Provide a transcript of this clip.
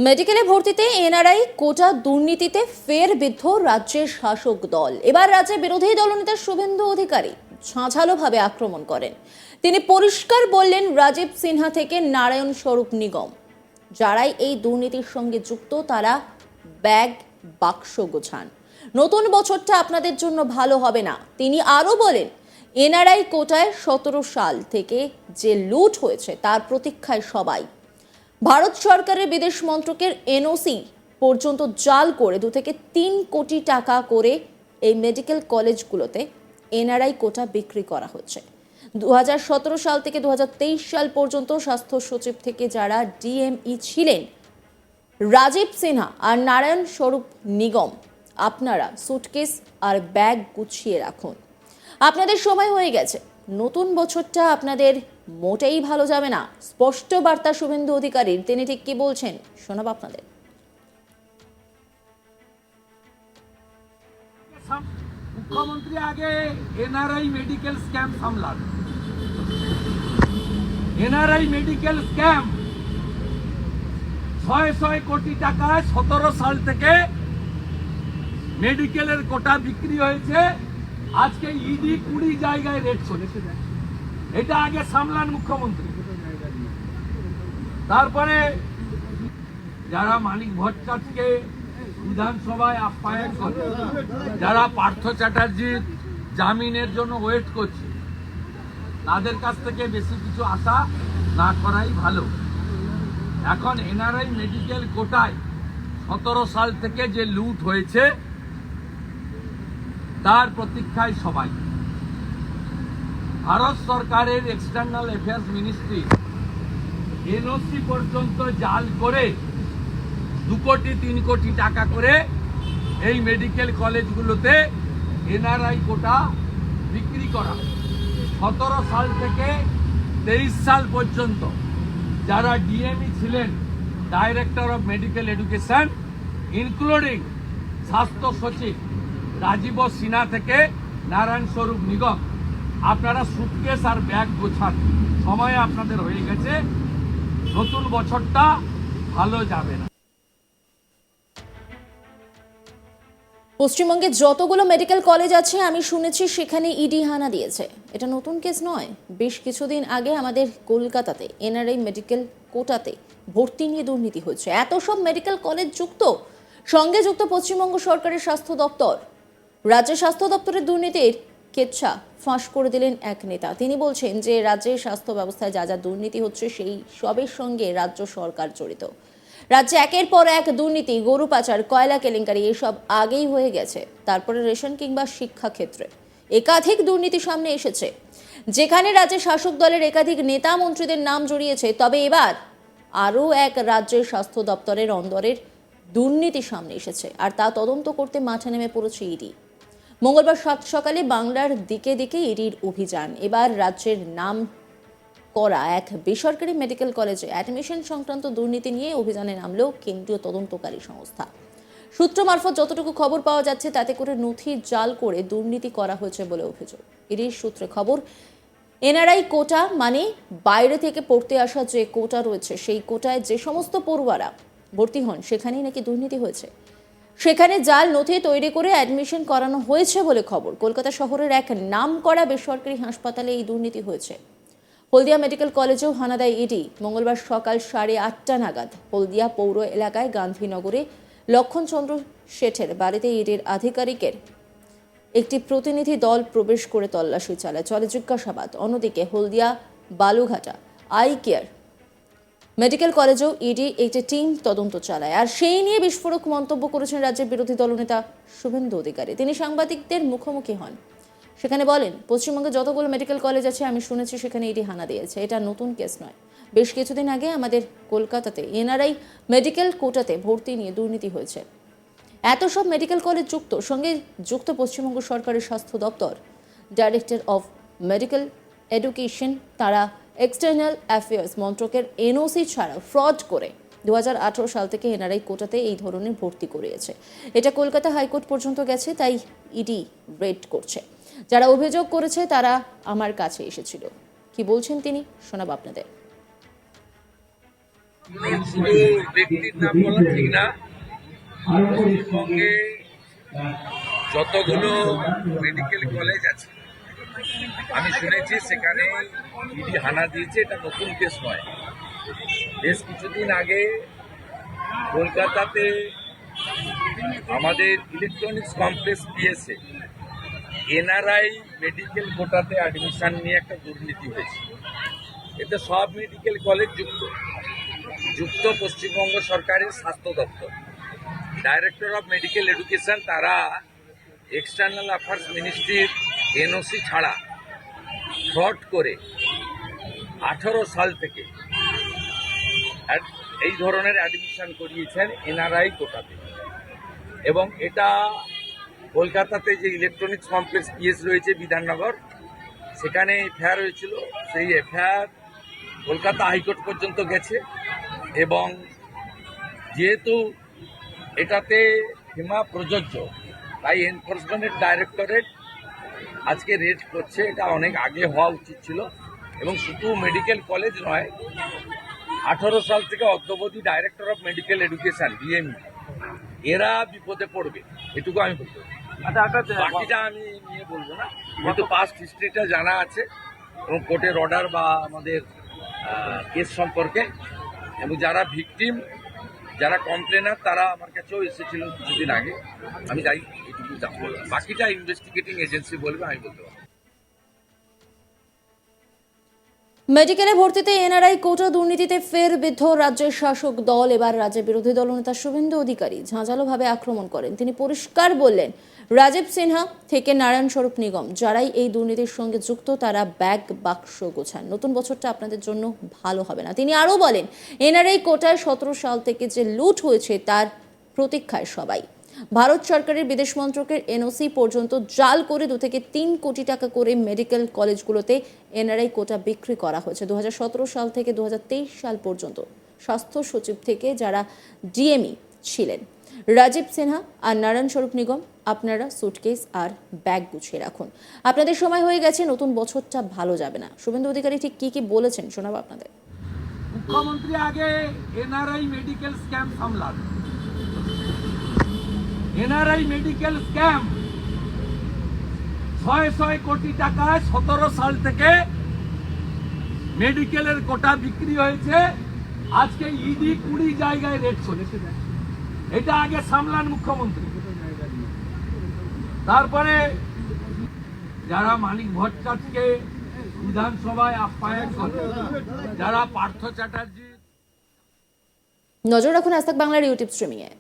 মেডিকেলে ভর্তিতে এনআরআই কোটা দুর্নীতিতে ফের বিদ্ধ রাজ্যের শাসক দল। এবার রাজ্যে বিরোধী দলনেতা শুভেন্দু অধিকারী ঝাঁঝালোভাবে আক্রমণ করেন। তিনি পরিষ্কার বললেন, রাজীব সিনহা থেকে নারায়ণ স্বরূপ নিগম যারাই এই দুর্নীতির সঙ্গে যুক্ত তারা ব্যাগ বাক্স গোছান। নতুন বছরটা আপনাদের জন্য ভালো হবে না। তিনি আরো বলেন, এনআরআই কোটায় 17 সাল থেকে যে লুট হয়েছে তার প্রতীক্ষায় সবাই। ভারত সরকারের বিদেশ মন্ত্রকের এনওসি পর্যন্ত জাল করে 2 থেকে 3 কোটি টাকা করে এই মেডিকেল কলেজগুলোতে এনআরআই কোটা বিক্রি করা হচ্ছে। 2017 সাল থেকে 2023 সাল পর্যন্ত স্বাস্থ্য সচিব থেকে যারা ডিএমই ছিলেন, রাজীব সিনহা আর নারায়ণ স্বরূপ নিগম, আপনারা সুটকেস আর ব্যাগ গুছিয়ে রাখুন। আপনাদের সময় হয়ে গেছে। নতুন বছরটা আপনাদের মোটেই ভালো যাবে না। স্পষ্ট বার্তা শুভেন্দু অধিকারীর। তিনি ঠিক কি বলছেন শোনাব আপনাদের। মুখ্যমন্ত্রী আগে এনআরআই মেডিকেল স্ক্যাম সামলান। এনআরআই মেডিকেল স্ক্যাম 600 কোটি টাকায় 17 সাল থেকে মেডিকেলের কোটা বিক্রি হয়েছে। আজকে ইডি 20 জায়গায় রেড চলেছে। এটা আগে সামলান মুখ্যমন্ত্রী। তারপরে যারা মানিক ভট্টাচার্যকে বিধানসভায় আপ্যায়ন করে, যারা পার্থ চ্যাটার্জির জামিনের জন্য ওয়েট করছে, তাদের কাছ থেকে বেশি কিছু আশা না করাই ভালো। এখন এনআরআই মেডিকেল কোটায় 17 সাল থেকে যে লুট হয়েছে তার প্রতীক্ষায় সবাই। ভারত সরকারের এক্সটার্নাল অ্যাফেয়ার্স মিনিস্ট্রি এনওসি পর্যন্ত জাল করে 2 কোটি 3 কোটি টাকা করে এই মেডিকেল কলেজগুলোতে এনআরআই কোটা বিক্রি করা। 17 সাল থেকে 23 সাল পর্যন্ত যারা ডিএমই ছিলেন, director of medical education, including স্বাস্থ্য সচিব রাজীব সিনহা থেকে নারায়ণ স্বরূপ নিগম, আপনারা সুটকেস আর ব্যাগ গোছান। সময় আপনাদের হয়ে গেছে। নতুন বছরটা ভালো যাবে না। পশ্চিমবঙ্গে যতগুলো মেডিকেল কলেজ আছে আমি শুনেছি সেখানে ইডি হানা দিয়েছে। এটা নতুন কেস নয়। বেশ কিছুদিন আগে আমাদের কলকাতাতে এনআরআই মেডিকেল কোটাতে ভর্তি নিয়ে দুর্নীতি হচ্ছে। এত সব মেডিকেল কলেজ যুক্ত, সঙ্গে যুক্ত পশ্চিমবঙ্গ সরকারের স্বাস্থ্য দপ্তর। রাজ্যের স্বাস্থ্য দপ্তরের দুর্নীতির কেচ্ছা ফাঁস করে দিলেন এক নেতা। তিনি বলছেন যে রাজ্যের স্বাস্থ্য ব্যবস্থায় যা যা দুর্নীতি হচ্ছে সেই সবের সঙ্গে রাজ্য সরকার জড়িত। রাজ্যে একের পর এক দুর্নীতি, গরু পাচার, কয়লা কেলেঙ্কারি এসব আগেই হয়ে গেছে। তারপরে রেশন কিংবা শিক্ষা ক্ষেত্রে একাধিক দুর্নীতি সামনে এসেছে, যেখানে রাজ্যের শাসক দলের একাধিক নেতা মন্ত্রীদের নাম জড়িয়েছে। তবে এবার আরও এক রাজ্যের স্বাস্থ্য দপ্তরের অন্দরের দুর্নীতি সামনে এসেছে, আর তা তদন্ত করতে মাঠে নেমে পড়েছে ইডি। মঙ্গলবার সকালে বাংলার দিকে দিকে ইডির অভিযান। এবার রাজ্যের নাম করা এক বেসরকারি মেডিকেল কলেজে অ্যাডমিশন সংক্রান্ত দুর্নীতি নিয়ে অভিযানে নামলো কেন্দ্রীয় তদন্তকারী সংস্থা। সূত্র মারফত যতটুকু খবর পাওয়া যাচ্ছে তাতে করে নথি জাল করে দুর্নীতি করা হয়েছে বলে অভিযোগ। ইডির সূত্রে খবর, এনআরআই কোটা মানে বাইরে থেকে পড়তে আসা যে কোটা রয়েছে, সেই কোটায় যে সমস্ত পড়ুয়ারা ভর্তি হন সেখানেই নাকি দুর্নীতি হয়েছে। সেখানে জাল নথি তৈরি করে অ্যাডমিশন করানো হয়েছে বলে খবর। কলকাতা শহরের এক নামকরা বেসরকারি হাসপাতালে এই দুর্নীতি হয়েছে। হলদিয়া মেডিকেল কলেজেও হানা দেয় ইডি। মঙ্গলবার সকাল 8:30 নাগাদ হলদিয়া পৌর এলাকায় গান্ধীনগরে লক্ষণচন্দ্র শেঠের বাড়িতে ইডির আধিকারিকের একটি প্রতিনিধি দল প্রবেশ করে তল্লাশি চালায়, চলে জিজ্ঞাসাবাদ। অন্যদিকে হলদিয়া বালুঘাটা আই কেয়ার মেডিকেল কলেজেও ইডি একটি টিম তদন্ত চালায়। আর সেই নিয়ে বিস্ফোরক মন্তব্য করেছেন রাজ্যের বিরোধী দলনেতা শুভেন্দু অধিকারী। তিনি সাংবাদিকদের মুখোমুখি হন, সেখানে বলেন, পশ্চিমবঙ্গে যতগুলো মেডিকেল কলেজ আছে আমি শুনেছি সেখানে ইডি হানা দিয়েছে। এটা নতুন কেস নয়। বেশ কিছুদিন আগে আমাদের কলকাতাতে এনআরআই মেডিকেল কোটাতে ভর্তি নিয়ে দুর্নীতি হয়েছে। এত সব মেডিকেল কলেজ যুক্ত, সঙ্গে যুক্ত পশ্চিমবঙ্গ সরকারের স্বাস্থ্য দপ্তর, ডাইরেক্টর অফ মেডিকেল এডুকেশন, তারা এক্সটার্নাল অ্যাফেয়ার্স মন্ত্রকের এনওসি ছাড়া ফ্রড করে 2018 সাল থেকে এনআরআই কোটাতে এই ধরনের ভর্তি করিয়েছে। এটা কলকাতা হাইকোর্ট পর্যন্ত গেছে, তাই ইডি রেড করছে। যারা অভিযোগ করেছে তারা আমার কাছে এসেছিল। কি বলছেন তিনি শোনাব আপনাদের। শুধু ব্যক্তির নাম বলা ঠিক না, পশ্চিমবঙ্গে যতগুলো মেডিকেল কলেজ আছে আমি শুনেছি সেখানে ইডি হানা দিয়েছে। এটা নতুন কেস নয়। বেশ কিছুদিন আগে কলকাতাতে আমাদের electronics complex PSA NRI medical কোটাতে অ্যাডমিশন নিয়ে একটা দুর্নীতি হয়েছে। এতে সব মেডিকেল কলেজ যুক্ত পশ্চিমবঙ্গ সরকারের স্বাস্থ্য দপ্তর, ডাইরেক্টর অফ মেডিকেল এডুকেশন, তারা এক্সটার্নাল অ্যাফেয়ার্স মিনিস্ট্রির এনওসি ছাড়া ফ্রড করে 18 সাল থেকে এই ধরনের অ্যাডমিশন করিয়েছেন এনআরআই কোটাতে। এবং এটা কলকাতাতে যে ইলেকট্রনিক্স কমপ্লেক্স পিএস রয়েছে বিধাননগর, সেখানে এফআইআর হয়েছিল। সেই এফআইআর কলকাতা হাইকোর্ট পর্যন্ত গেছে এবং যেহেতু এটাতে ফিমা প্রযোজ্য, তাই এনফোর্সমেন্ট ডাইরেক্টরেট আজকে রেড করছে। এটা অনেক আগে হওয়া উচিত ছিল। এবং শুধু মেডিকেল কলেজ নয়, 18 সাল থেকে অদ্যাবধি director of medical education DME এরা বিপদে পড়বে, এটুকু আমি বলতে পারি। বাকিটা আমি নিয়ে বলবো না, কিন্তু পাস্ট হিস্ট্রিটা জানা আছে এবং কোর্টের অর্ডার বা আমাদের কেস সম্পর্কে। এবং যারা ভিকটিম, যারা কমপ্লেনার, তারা আমার কাছেও এসেছিল কিছুদিন আগে। আমি যাই এটুকু জানবো, বাকিটা ইনভেস্টিগেটিং এজেন্সি বলবে, আমি বলতে পারবো। মেডিকেলে ভর্তিতে এনআরআই কোটা দুর্নীতিতে ফের বিদ্ধ রাজ্যের শাসক দল। এবার রাজ্যের বিরোধী দলনেতা শুভেন্দু অধিকারী ঝাঁঝালোভাবে আক্রমণ করেন। তিনি পরিষ্কার বললেন, রাজীব সিনহা থেকে নারায়ণ স্বরূপ নিগম যারাই এই দুর্নীতির সঙ্গে যুক্ত তারা ব্যাগ বাক্স গোছান। নতুন বছরটা আপনাদের জন্য ভালো হবে না। তিনি আরও বলেন, এনআরআই কোটায় 17 সাল থেকে যে লুট হয়েছে তার প্রতীক্ষায় সবাই। ভারত সরকারের বিদেশ মন্ত্রকের এনওসি পর্যন্ত জাল করে 2 থেকে 3 কোটি টাকা করে মেডিকেল কলেজগুলোতে এনআরআই কোটা বিক্রি করা হয়েছে। 2017 সাল থেকে 2023 সাল পর্যন্ত স্বাস্থ্য সচিব থেকে যারা ডিএমই ছিলেন, রাজীব সিনহা আর নারায়ণ স্বরূপ নিগম, আপনারা সুটকেস আর ব্যাগ গুছিয়ে রাখুন। আপনাদের সময় হয়ে গেছে, নতুন বছরটা ভালো যাবে না। শুভেন্দু অধিকারী ঠিক কি বলেছেন শোনাবো আপনাদের। মুখ্যমন্ত্রী আগে এনআরআই মেডিকেল স্ক্যাম সামলান। এনআরআই মেডিকেল স্ক্যাম 600 কোটি টাকায় 17 সাল থেকে মেডিকেলের কোটা বিক্রি হয়েছে। আজকে ইডি 20 জায়গায় রেড করেছে। এটা আগে সামলান মুখ্যমন্ত্রী। তারপরে যারা মানিক ভট্টাচার্যকে বিধানসভায় আপ্যায়ন করে, যারা পার্থ চ্যাটার্জি। নজর রাখুন আজ তাক বাংলার ইউটিউব স্ট্রিমিংয়ে।